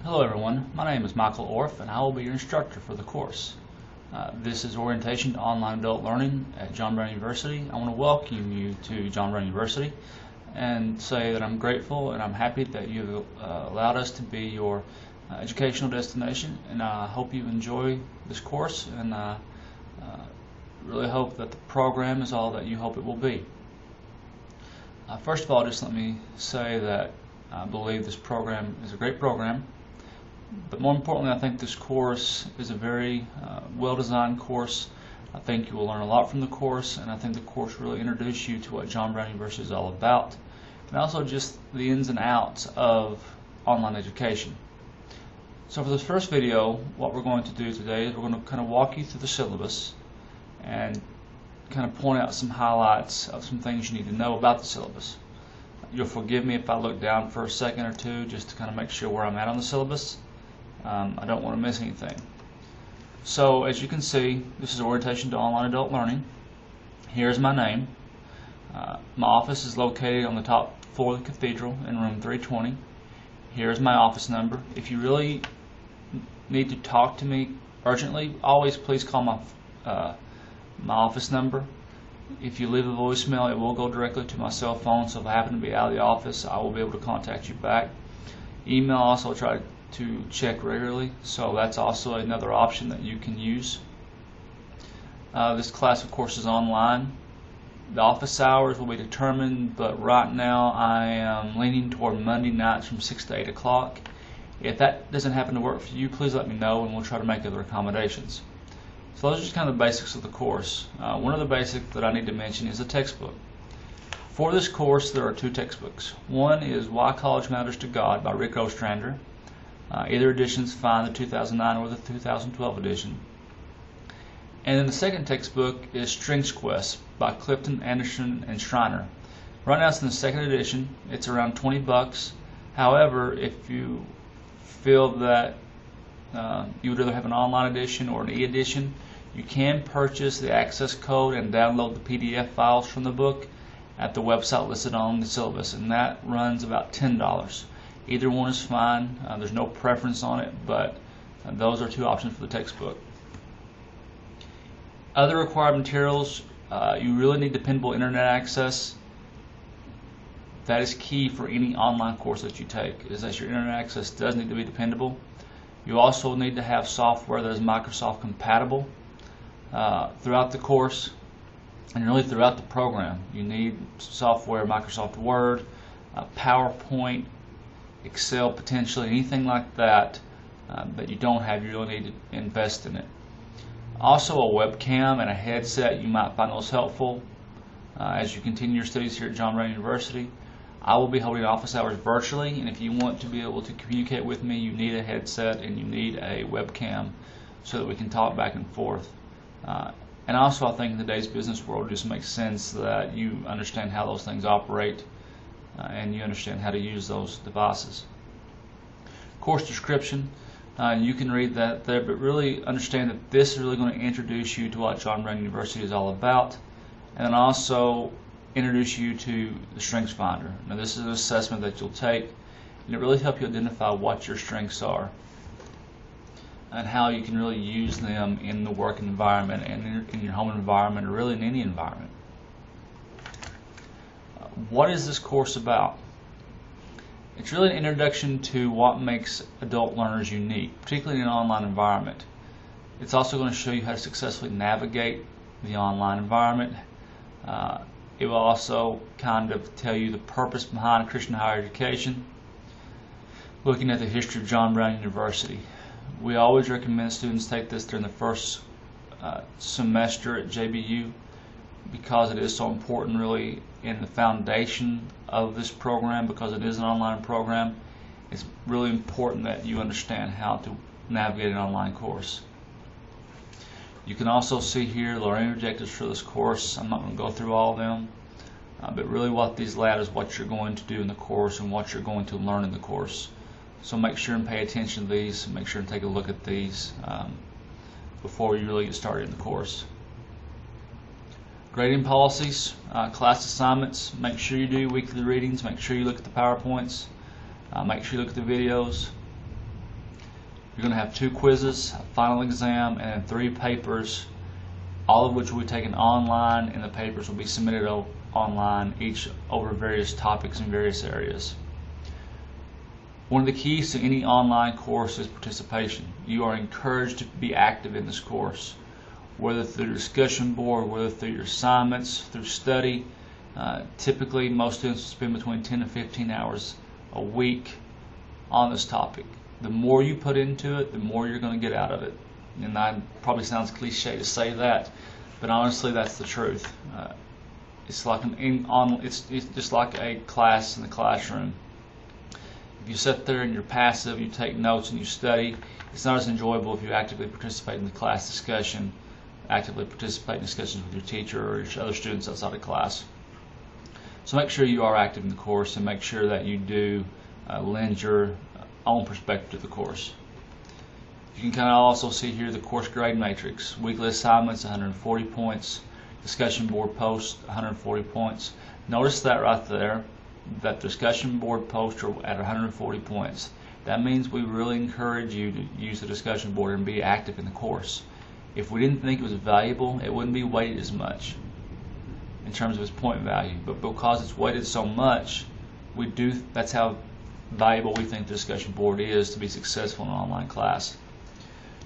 Hello everyone, my name is Michael Orff and I will be your instructor for the course. This is Orientation to Online Adult Learning at John Brown University. I want to welcome you to John Brown University and say that I'm grateful and I'm happy that you've allowed us to be your educational destination, and I hope you enjoy this course, and really hope that the program is all that you hope it will be. First of all, just let me say that I believe this program is a great program. But more importantly, I think this course is a very well-designed course. I think you will learn a lot from the course, and I think the course will really introduce you to what John Brown University is all about, and also just the ins and outs of online education. So for this first video, what we're going to do today is we're going to kind of walk you through the syllabus and kind of point out some highlights of some things you need to know about the syllabus. You'll forgive me if I look down for a second or two just to kind of make sure where I'm at on the syllabus. I don't want to miss anything. So as you can see, this is Orientation to Online Adult Learning. Here's my name. My office is located on the top floor of the Cathedral in room 320. Here's my office number. If you really need to talk to me urgently, always please call my office number. If you leave a voicemail, it will go directly to my cell phone, so if I happen to be out of the office, I will be able to contact you back. Email, also try to check regularly, so that's also another option that you can use. This class, of course, is online. The office hours will be determined, but right now I am leaning toward Monday nights from 6 to 8 o'clock. If that doesn't happen to work for you, please let me know and we'll try to make other accommodations. So those are just kind of the basics of the course. One of the basics that I need to mention is the textbook. For this course, there are two textbooks. One is Why College Matters to God by Rick Ostrander. Either edition is fine, the 2009 or the 2012 edition. And then the second textbook is Strings Quest by Clifton, Anderson, and Schreiner. Right now it's in the second edition. It's around $20. However, if you feel that you would rather have an online edition or an e-edition, you can purchase the access code and download the PDF files from the book at the website listed on the syllabus, and that runs about $10. Either one is fine. There's no preference on it, but those are two options for the textbook. Other required materials, you really need dependable internet access. That is key for any online course that you take, is that your internet access does need to be dependable. You also need to have software that is Microsoft compatible throughout the course and really throughout the program. You need software, Microsoft Word, PowerPoint, Excel potentially, anything like that that you don't have, you really need to invest in it. Also a webcam and a headset, you might find those helpful as you continue your studies here at John Brown University. I will be holding office hours virtually, and if you want to be able to communicate with me, you need a headset and you need a webcam so that we can talk back and forth. And also, I think in today's business world, it just makes sense that you understand how those things operate and you understand how to use those devices. Course description, you can read that there, but really understand that this is really going to introduce you to what John Brown University is all about, and then also introduce you to the Strengths Finder. Now, this is an assessment that you'll take, and it really helps you identify what your strengths are and how you can really use them in the work environment and in your home environment, or really in any environment. What is this course about? It's really an introduction to what makes adult learners unique, particularly in an online environment. It's also going to show you how to successfully navigate the online environment. It will also kind of tell you the purpose behind Christian higher education, looking at the history of John Brown University. We always recommend students take this during the first semester at JBU because it is so important really in the foundation of this program, because it is an online program. It's really important that you understand how to navigate an online course. You can also see here the learning objectives for this course. I'm not going to go through all of them, but really what these lay out is what you're going to do in the course and what you're going to learn in the course. So make sure and pay attention to these, and make sure and take a look at these before you really get started in the course. Grading policies, class assignments, make sure you do weekly readings, make sure you look at the PowerPoints, make sure you look at the videos. You're going to have 2 quizzes, a final exam, and then 3 papers, all of which will be taken online, and the papers will be submitted online, each over various topics in various areas. One of the keys to any online course is participation. You are encouraged to be active in this course, whether through your discussion board, whether through your assignments, through study. Typically, most students spend between 10 to 15 hours a week on this topic. The more you put into it, the more you're going to get out of it. And that probably sounds cliche to say that, but honestly, that's the truth. It's like it's just like a class in the classroom. If you sit there and you're passive, you take notes and you study, it's not as enjoyable if you actively participate in the class discussion, actively participate in discussions with your teacher or your other students outside of class. So make sure you are active in the course, and make sure that you do lend your own perspective to the course. You can kind of also see here the course grade matrix. Weekly assignments, 140 points. Discussion board posts, 140 points. Notice that right there, that discussion board posts are at 140 points. That means we really encourage you to use the discussion board and be active in the course. If we didn't think it was valuable, it wouldn't be weighted as much in terms of its point value. But because it's weighted so much, that's how valuable we think the discussion board is to be successful in an online class.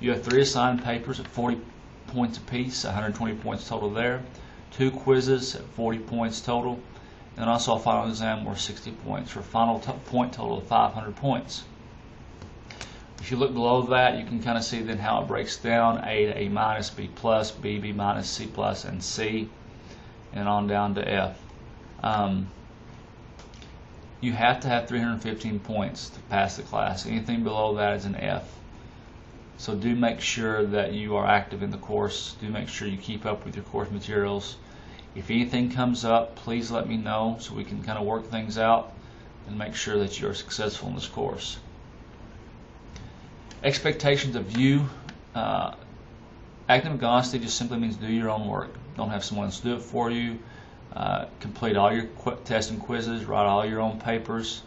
You have 3 assigned papers at 40 points apiece, 120 points total there. 2 quizzes at 40 points total, and also a final exam worth 60 points for a final point total of 500 points. If you look below that, you can kind of see then how it breaks down: A to A minus, B plus, B, B minus, C plus, and C, and on down to F. You have to have 315 points to pass the class. Anything below that is an F. So do make sure that you are active in the course. Do make sure you keep up with your course materials. If anything comes up, please let me know so we can kind of work things out and make sure that you're successful in this course. Expectations of you. Academic honesty just simply means do your own work. Don't have someone else do it for you. Complete all your tests and quizzes. Write all your own papers.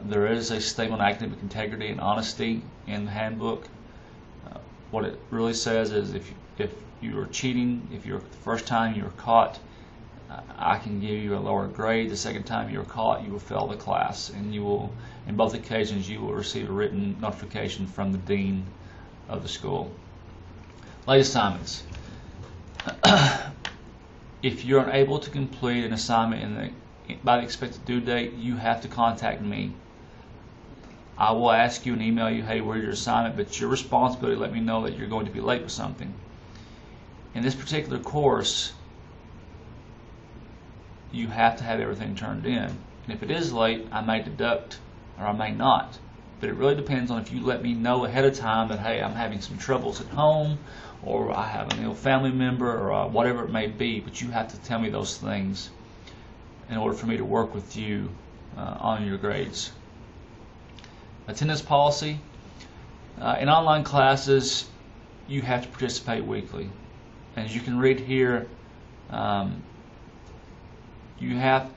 There is a statement on academic integrity and honesty in the handbook. What it really says is if you are cheating, if the first time you were caught, I can give you a lower grade. The second time you are caught, you will fail the class, and you will, in both occasions, you will receive a written notification from the dean of the school. Late assignments. If you're unable to complete an assignment by the expected due date, you have to contact me. I will ask you and email you, hey, where's your assignment? But it's your responsibility to let me know that you're going to be late with something. In this particular course, you have to have everything turned in. And if it is late, I may deduct or I may not. But it really depends on if you let me know ahead of time that, hey, I'm having some troubles at home, or I have an ill family member, or whatever it may be. But you have to tell me those things in order for me to work with you on your grades. Attendance policy. In online classes, you have to participate weekly. As you can read here, you have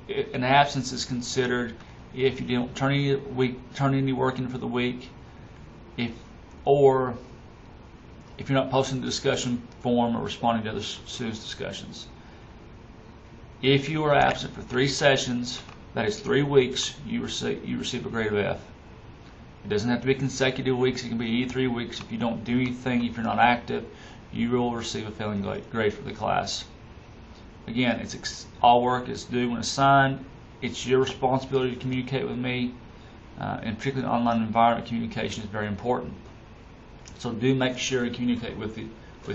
an absence is considered if you don't turn any work in for the week, or if you're not posting the discussion form or responding to other students' discussions. If you are absent for 3 sessions, that is 3 weeks, you receive a grade of F. It doesn't have to be consecutive weeks. It can be 3 weeks. If you don't do anything, if you're not active, you will receive a failing grade for the class. Again, all work is due when assigned. It's your responsibility to communicate with me, and particularly in an online environment, communication is very important. So do make sure you communicate with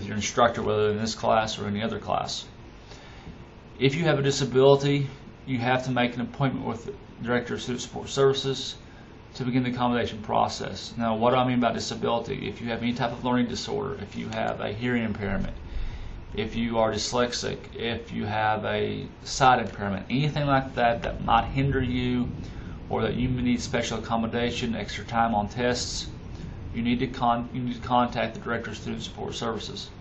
your instructor, whether in this class or any other class. If you have a disability, you have to make an appointment with the Director of Student Support Services to begin the accommodation process. Now, what do I mean by disability? If you have any type of learning disorder, if you have a hearing impairment, if you are dyslexic, if you have a sight impairment, anything like that that might hinder you, or that you need special accommodation, extra time on tests, you need to contact the Director of Student Support Services.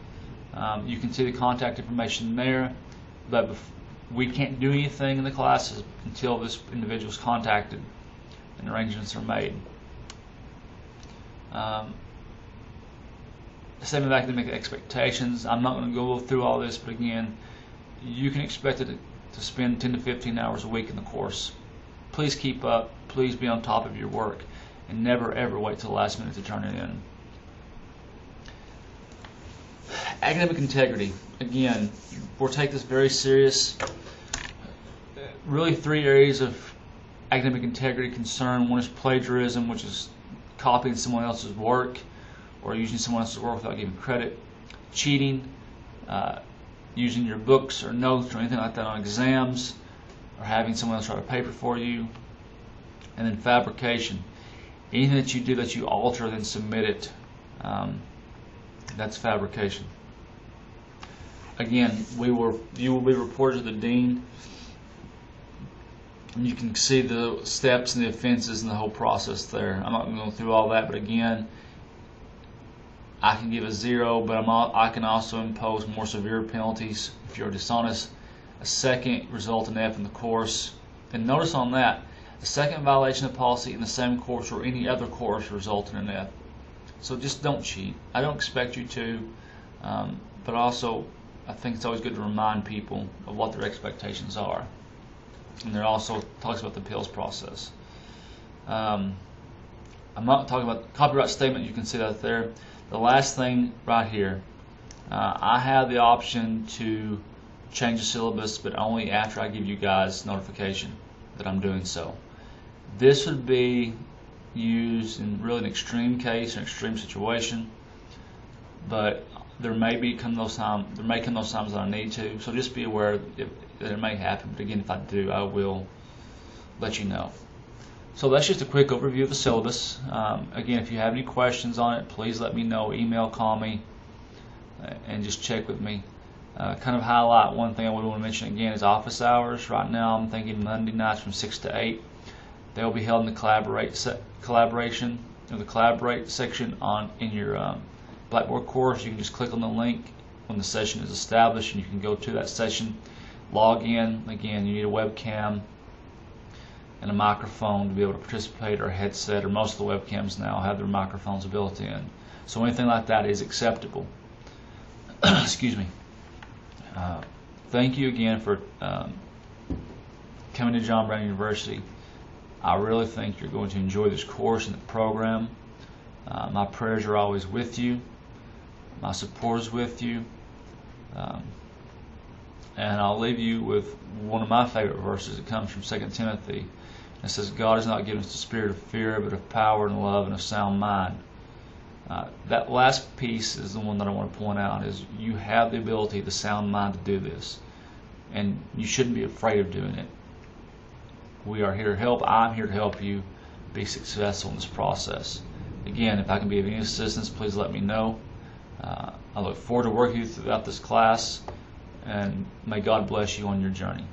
You can see the contact information there, but we can't do anything in the classes until this individual is contacted and arrangements are made. Statement of academic expectations. I'm not going to go through all this, but again, you can expect it to spend 10 to 15 hours a week in the course. Please keep up. Please be on top of your work, and never ever wait till the last minute to turn it in. Academic integrity. Again, we'll take this very serious. Really, 3 areas of academic integrity concern. One is plagiarism, which is copying someone else's work or using someone else's work without giving credit. Cheating, using your books or notes or anything like that on exams, or having someone else write a paper for you. And then fabrication. Anything that you do that you alter then submit it, that's fabrication. Again, you will be reported to the dean, and you can see the steps and the offenses and the whole process there. I'm not going to go through all that, but again, I can give a 0, but I can also impose more severe penalties if you're dishonest. A second result in F in the course. And notice on that, a second violation of policy in the same course or any other course resulting in F. So just don't cheat. I don't expect you to, but also I think it's always good to remind people of what their expectations are. And there also talks about the appeals process. I'm not talking about the copyright statement. You can see that there. The last thing right here, I have the option to change the syllabus, but only after I give you guys notification that I'm doing so. This would be used in really an extreme case, an extreme situation, but there may come those times that I need to. So just be aware that it may happen. But again, if I do, I will let you know. So that's just a quick overview of the syllabus. Again, if you have any questions on it, please let me know. Email, call me, and just check with me. Kind of highlight one thing I would want to mention again is office hours. Right now, I'm thinking Monday nights from 6 to 8. They will be held in the collaborate section in your Blackboard course. You can just click on the link when the session is established, and you can go to that session, log in. Again, you need a webcam and a microphone to be able to participate, or a headset, or most of the webcams now have their microphones built in. So anything like that is acceptable. Excuse me. Thank you again for coming to John Brown University. I really think you're going to enjoy this course and the program. My prayers are always with you. My support is with you. And I'll leave you with one of my favorite verses. It comes from 2 Timothy. It says, God has not given us the spirit of fear, but of power and love and of sound mind. That last piece is the one that I want to point out, is you have the ability, the sound mind, to do this. And you shouldn't be afraid of doing it. We are here to help. I'm here to help you be successful in this process. Again, if I can be of any assistance, please let me know. I look forward to working with you throughout this class, and may God bless you on your journey.